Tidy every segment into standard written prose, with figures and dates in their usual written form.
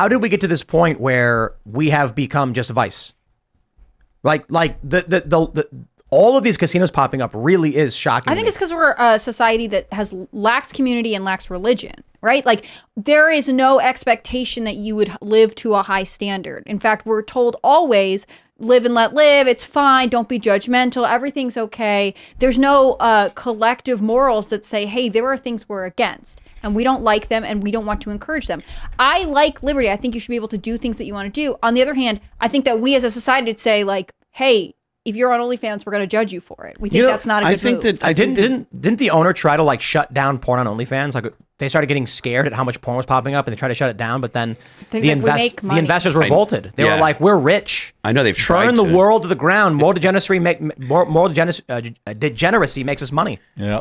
how did we get to this point where we have become just vice? Like the all of these casinos popping up really is shocking. I think it's because we're a society that lacks community and lacks religion, right? Like there is no expectation that you would live to a high standard. In fact, we're told always live and let live. It's fine. Don't be judgmental. Everything's okay. There's no collective morals that say, hey, there are things we're against and we don't like them and we don't want to encourage them. I like liberty. I think you should be able to do things that you want to do. On the other hand, I think that we as a society would say like, hey, if you're on OnlyFans, we're going to judge you for it. We think that's not a good move. Didn't the owner try to like shut down porn on OnlyFans? Like they started getting scared at how much porn was popping up and they tried to shut it down. But then the investors revolted. They were like, we're rich. I know they've tried Turn the world to the ground. More degeneracy makes us money. Yeah.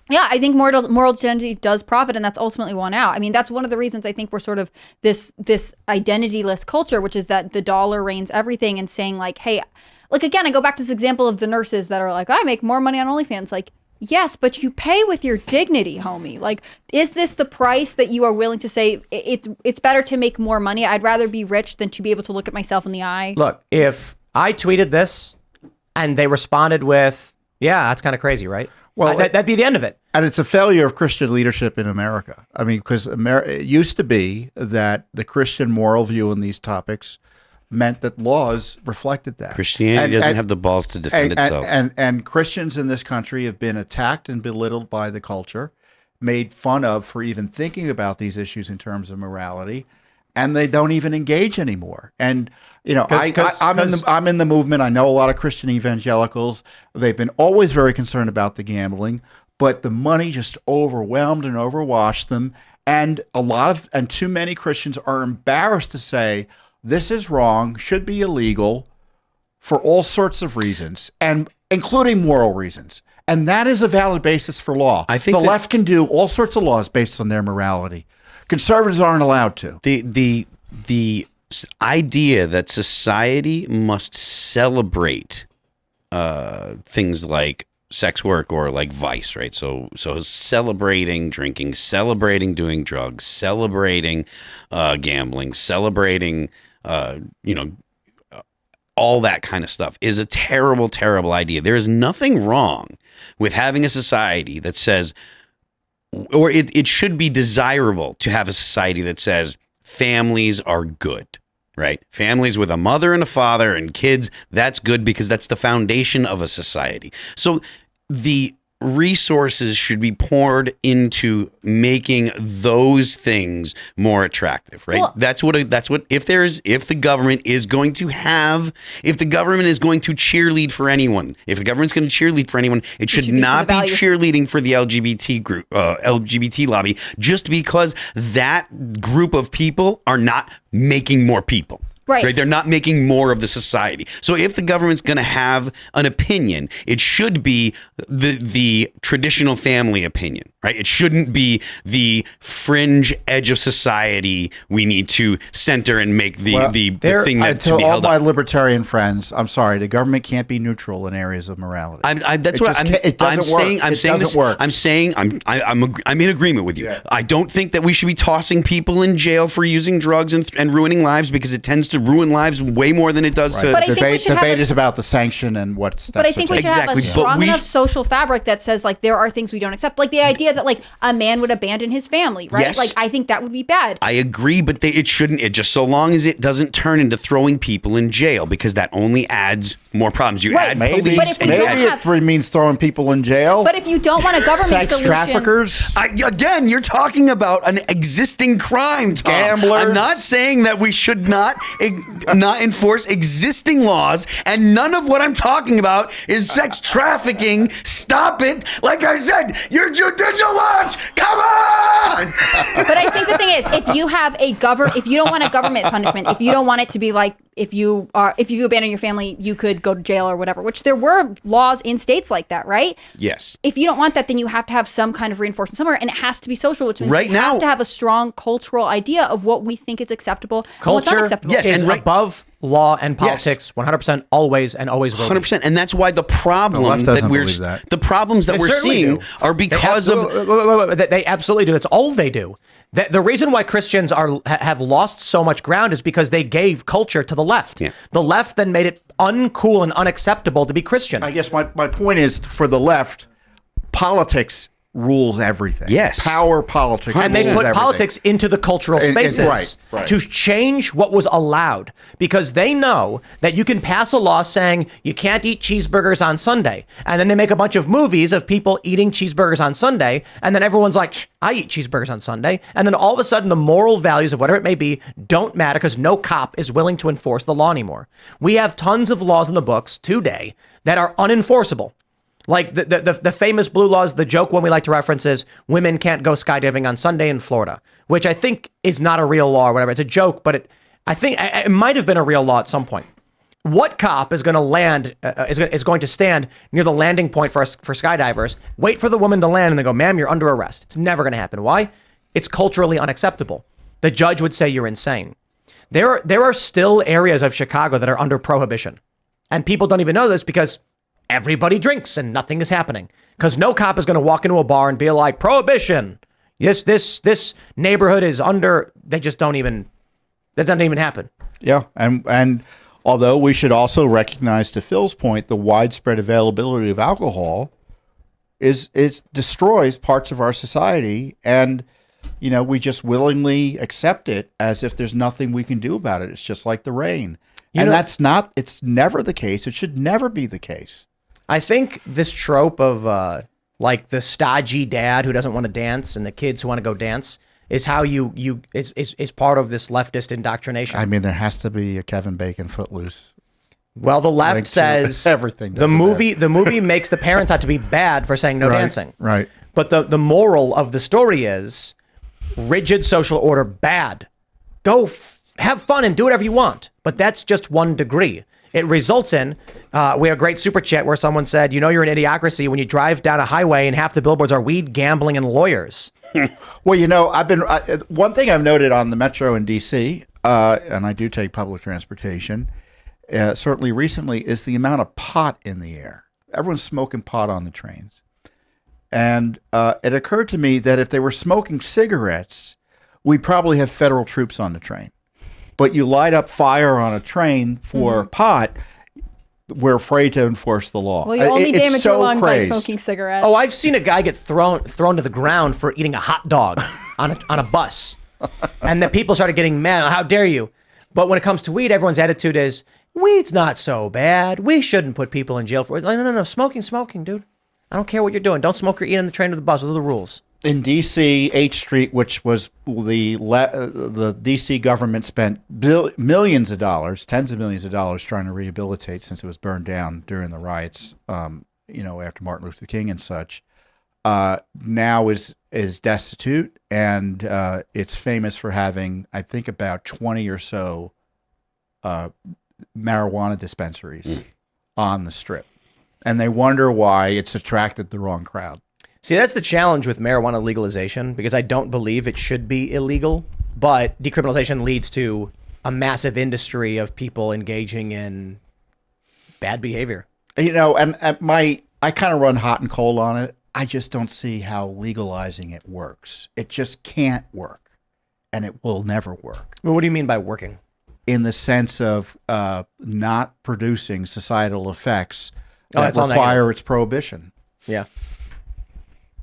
Yeah, I think moral identity does profit, and that's ultimately won out. I mean, that's one of the reasons I think we're sort of this identityless culture, which is that the dollar reigns everything, and saying like, hey, like again, I go back to this example of the nurses that are like, I make more money on OnlyFans. Like, yes, but you pay with your dignity, homie. Like, is this the price that you are willing to say? It's better to make more money. I'd rather be rich than to be able to look at myself in the eye. Look, if I tweeted this and they responded with, yeah, that's kind of crazy, right? Well, that'd be the end of it. And it's a failure of Christian leadership in America. I mean, because it used to be that the Christian moral view in these topics meant that laws reflected that. Christianity doesn't have the balls to defend itself. And Christians in this country have been attacked and belittled by the culture, made fun of for even thinking about these issues in terms of morality, and they don't even engage anymore. And you know, I'm in the movement. I know a lot of Christian evangelicals. They've been always very concerned about the gambling, but the money just overwhelmed and overwashed them. And too many Christians are embarrassed to say this is wrong, should be illegal, for all sorts of reasons, and including moral reasons. And that is a valid basis for law. I think the left can do all sorts of laws based on their morality. Conservatives aren't allowed to. The idea that society must celebrate things like sex work or like vice, right? So celebrating drinking, celebrating doing drugs, celebrating gambling, celebrating all that kind of stuff is a terrible, terrible idea. There is nothing wrong with having a society that says, or it should be desirable to have a society that says families are good, right? Families with a mother and a father and kids, that's good because that's the foundation of a society. So the resources should be poured into making those things more attractive, right? Well, that's what if the government is going to cheerlead for anyone, if the government's going to cheerlead for anyone, it should not be cheerleading for the LGBT group, LGBT lobby, just because that group of people are not making more people. Right. They're not making more of the society. So if the government's going to have an opinion, it should be the traditional family opinion, right? It shouldn't be the fringe edge of society we need to center and make the thing that to be held up. All my libertarian friends, I'm sorry, the government can't be neutral in areas of morality. It doesn't work. I'm saying I'm in agreement with you. Yeah. I don't think that we should be tossing people in jail for using drugs and ruining lives, because it tends to ruin lives way more than it does to. But debate is about the sanction and what steps. But I think we should have a strong enough social fabric that says like there are things we don't accept, like the idea that like a man would abandon his family, right? Yes. Like I think that would be bad. I agree, but it shouldn't. It just so long as it doesn't turn into throwing people in jail, because that only adds more problems. You add police, but if we don't have, it means throwing people in jail. But if you don't want a government sex solution, traffickers. Again, you're talking about an existing crime, Tom. Gamblers. I'm not saying that we should not enforce existing laws, and none of what I'm talking about is sex trafficking. Stop it! Like I said, your judicial watch. Come on! But I think the thing is, if you don't want a government punishment, if you don't want it to be like, if you abandon your family, you could go to jail or whatever, which there were laws in states like that, right? Yes. If you don't want that, then you have to have some kind of reinforcement somewhere, and it has to be social, which means you have to have a strong cultural idea of what we think is acceptable and what's not acceptable. Yes, and above law and politics 100% always and always will 100%. And that's why the problems that we're seeing are because they absolutely do. That's all they do. The reason why Christians have lost so much ground is because they gave culture to the left. Yeah. The left then made it uncool and unacceptable to be Christian. I guess my point is, for the left, politics rules everything. Yes. Power politics. And they put politics into the cultural spaces right. to change what was allowed, because they know that you can pass a law saying you can't eat cheeseburgers on Sunday. And then they make a bunch of movies of people eating cheeseburgers on Sunday. And then everyone's like, I eat cheeseburgers on Sunday. And then all of a sudden the moral values of whatever it may be don't matter because no cop is willing to enforce the law anymore. We have tons of laws in the books today that are unenforceable. Like the famous blue laws, the joke one we like to reference is women can't go skydiving on Sunday in Florida, which I think is not a real law or whatever. It's a joke, but I think it might have been a real law at some point. What cop is going to land, is going to stand near the landing point for skydivers, wait for the woman to land and they go, ma'am, you're under arrest. It's never going to happen. Why? It's culturally unacceptable. The judge would say you're insane. There are still areas of Chicago that are under prohibition. And people don't even know this because everybody drinks and nothing is happening, because no cop is going to walk into a bar and be like, prohibition. This neighborhood is under. They just don't even. That doesn't even happen. Yeah, and although we should also recognize, to Phil's point, the widespread availability of alcohol is destroys parts of our society, and we just willingly accept it as if there's nothing we can do about it. It's just like the rain. It's never the case. It should never be the case. I think this trope of like the stodgy dad who doesn't want to dance and the kids who want to go dance is how is part of this leftist indoctrination. I mean, there has to be a Kevin Bacon Footloose. Well, the left says everything. The movie makes the parents out to be bad for saying no dancing. Right. But the moral of the story is rigid social order bad. Go have fun and do whatever you want. But that's just one degree. It results in, we had a great super chat where someone said, you're an idiocracy when you drive down a highway and half the billboards are weed, gambling, and lawyers. Well, one thing I've noted on the metro in D.C., and I do take public transportation, certainly recently, is the amount of pot in the air. Everyone's smoking pot on the trains. And it occurred to me that if they were smoking cigarettes, we'd probably have federal troops on the train. But you light up fire on a train for pot, we're afraid to enforce the law. Well, you only damage your lung by smoking cigarettes. Oh, I've seen a guy get thrown to the ground for eating a hot dog on a bus. And the people started getting mad. How dare you? But when it comes to weed, everyone's attitude is, weed's not so bad. We shouldn't put people in jail for it. Like, no. Smoking, dude. I don't care what you're doing. Don't smoke or eat on the train or the bus. Those are the rules. In D.C., H Street, which was the D.C. government spent millions of dollars, tens of millions of dollars, trying to rehabilitate since it was burned down during the riots, after Martin Luther King and such. Now is destitute, and it's famous for having, I think, about 20 or so marijuana dispensaries on the strip. And they wonder why it's attracted the wrong crowd. See, that's the challenge with marijuana legalization, because I don't believe it should be illegal, but decriminalization leads to a massive industry of people engaging in bad behavior. And I kind of run hot and cold on it. I just don't see how legalizing it works. It just can't work, and it will never work. Well, what do you mean by working? In the sense of not producing societal effects that all require its prohibition. Yeah.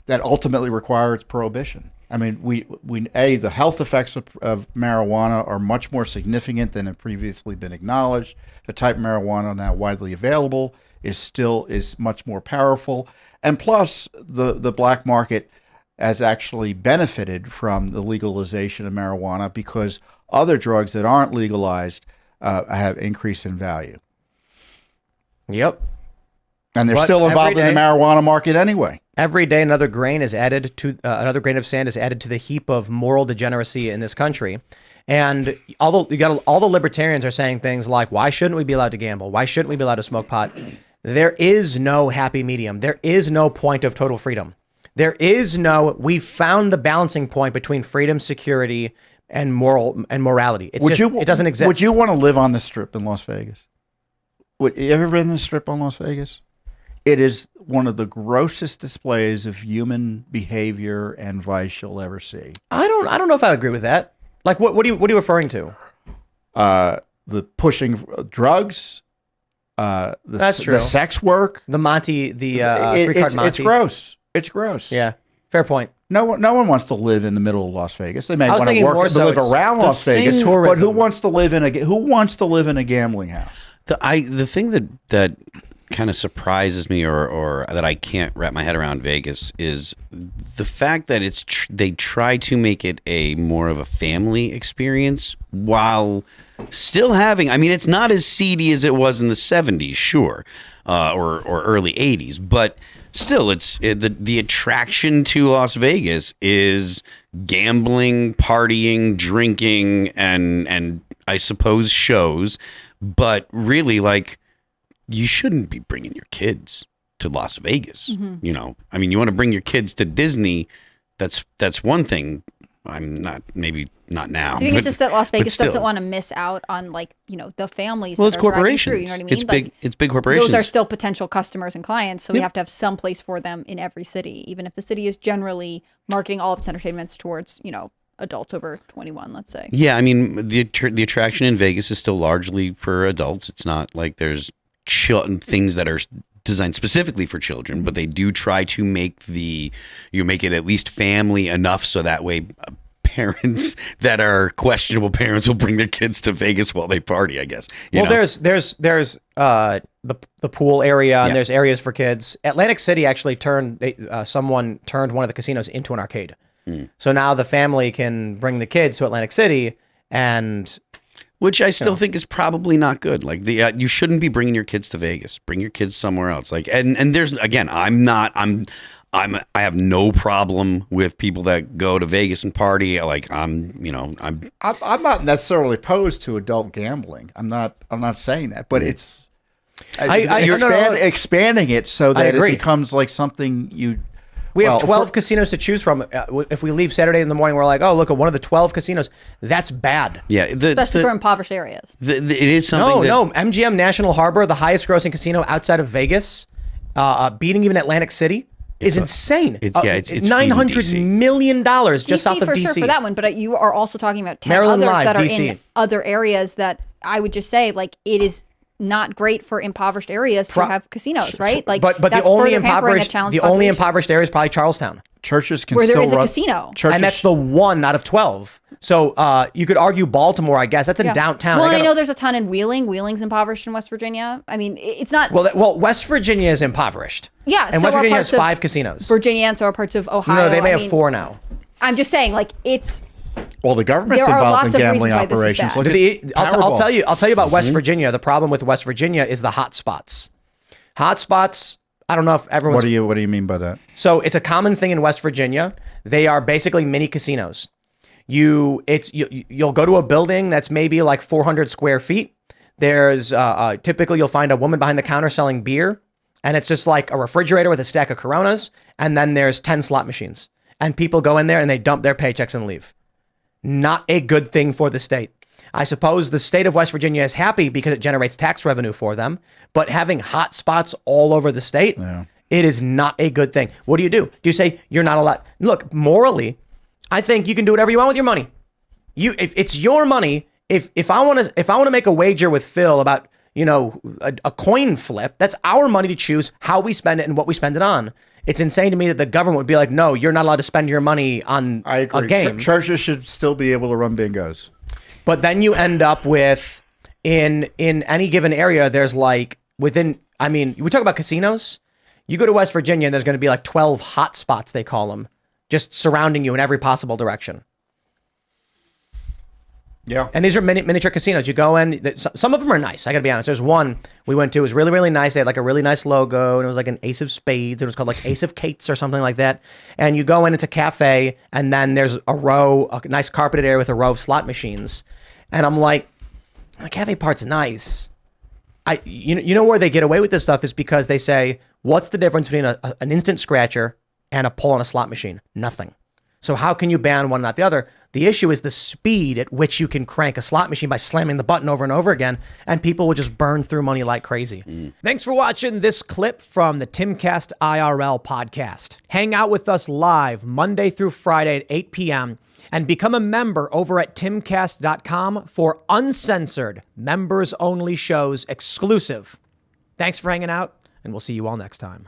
That ultimately require its prohibition. I mean, the health effects of marijuana are much more significant than have previously been acknowledged. The type of marijuana now widely available is much more powerful. And plus, the black market has actually benefited from the legalization of marijuana because other drugs that aren't legalized have increased in value. Yep. And they're still involved in the marijuana market anyway. Every day, another grain of sand is added to the heap of moral degeneracy in this country. And although all the libertarians are saying things like, "Why shouldn't we be allowed to gamble? Why shouldn't we be allowed to smoke pot?" There is no happy medium. There is no point of total freedom. There is no. We've found the balancing point between freedom, security, and morality. It's it doesn't exist. Would you want to live on the Strip in Las Vegas? Would you ever been on the Strip on Las Vegas? It is one of the grossest displays of human behavior and vice you'll ever see. I don't know if I agree with that. Like, what are you referring to? The pushing drugs, That's true. the sex work, The Monty, free card Monty. It's gross. It's gross. Yeah, fair point. No one wants to live in the middle of Las Vegas. They may I was want to thinking work more and so live it's around the Las Vegas, thing- but tourism. who wants to live in a gambling house? The thing that kind of surprises me or that I can't wrap my head around Vegas is the fact that they try to make it a more of a family experience while still having, I mean, it's not as seedy as it was in the 70s, sure, or early 80s, but still the attraction to Las Vegas is gambling, partying, drinking, and I suppose shows, but really, like, you shouldn't be bringing your kids to Las Vegas. You know, I mean, you want to bring your kids to Disney. That's one thing. Maybe not now. Do you think it's just that Las Vegas still. doesn't want to miss out on, like, you know, the families? Well, that it's are driving corporations. through, you know what I mean? It's big corporations. Those are still potential customers and clients, so we have to have some place for them in every city, even if the city is generally marketing all of its entertainments towards, you know, adults over 21, let's say. Yeah, I mean, the attraction in Vegas is still largely for adults. It's not like there's things that are designed specifically for children, but they do try to make it at least family enough so that way parents that are questionable parents will bring their kids to Vegas while they party, I guess. You know? there's the pool area and Yeah. there's areas for kids. Atlantic City actually someone turned one of the casinos into an arcade. So now the family can bring the kids to Atlantic City, and which I still think is probably not good. Like you shouldn't be bringing your kids to Vegas. Bring your kids somewhere else. Like, and there's, again, I have no problem with people that go to Vegas and party. Like, I'm not necessarily opposed to adult gambling. I'm not saying that, but it's expanding it so that it becomes like something we have 12 casinos to choose from. If we leave Saturday in the morning, we're like, oh, look at one of the 12 casinos. That's bad. Yeah, Especially for impoverished areas. It is something. No, MGM National Harbor, the highest grossing casino outside of Vegas, beating even Atlantic City, is insane. It's $900 million just south of for DC. sure for that one, but you are also talking about 10 Maryland others Live, that are DC. in other areas that I would just say, like, it is not great for impoverished areas to have casinos, right? Like, but that's the only further hampering a impoverished challenged population. impoverished area is probably Charlestown. churches can where still there is a run casino. Churches, And that's the one out of 12. So you could argue Baltimore, I guess. That's in downtown. Well, and I know there's a ton in Wheeling. Wheeling's impoverished in West Virginia. I mean, it's not. Well, West Virginia is impoverished. Yeah, and so West are Virginia parts has of 5 casinos. Virginia and so are parts of Ohio. No, they may I have mean, 4 now. I'm just saying, like, it's. well, the government's There are involved in lots of reasons gambling why this is operations. bad. Look at I'll Powerball. tell you about West Virginia. The problem with West Virginia is the hot spots. Hot spots. I don't know if everyone's. What do you mean by that? So it's a common thing in West Virginia. They are basically mini casinos. You'll go to a building that's maybe like 400 square feet. There's typically you'll find a woman behind the counter selling beer, and it's just like a refrigerator with a stack of Coronas, and then there's 10 slot machines, and people go in there and they dump their paychecks and leave. Not a good thing for the state. I suppose the state of West Virginia is happy because it generates tax revenue for them, but having hot spots all over the state, it is not a good thing. What do? Do you say you're not allowed? Look, morally, I think you can do whatever you want with your money. If it's your money, if I want to make a wager with Phil about a coin flip, that's our money to choose how we spend it and what we spend it on. It's insane to me that the government would be like, no, you're not allowed to spend your money on I agree. a game. Churches should still be able to run bingos. But then you end up with in any given area, there's like we talk about casinos. You go to West Virginia and there's going to be like 12 hot spots, they call them, just surrounding you in every possible direction. Yeah. And these are miniature casinos. You go in, some of them are nice. I got to be honest. There's one we went to, it was really, really nice. They had like a really nice logo, and it was like an Ace of Spades. It was called like Ace of Cates or something like that. And you go in, it's a cafe, and then there's a nice carpeted area with a row of slot machines. And I'm like, the cafe part's nice. You know where they get away with this stuff is because they say, what's the difference between an instant scratcher and a pull on a slot machine? Nothing. So how can you ban one, not the other? The issue is the speed at which you can crank a slot machine by slamming the button over and over again, and people will just burn through money like crazy. Thanks for watching this clip from the Timcast IRL podcast. Hang out with us live Monday through Friday at 8 p.m. and become a member over at timcast.com for uncensored, members-only shows exclusive. Thanks for hanging out, and we'll see you all next time.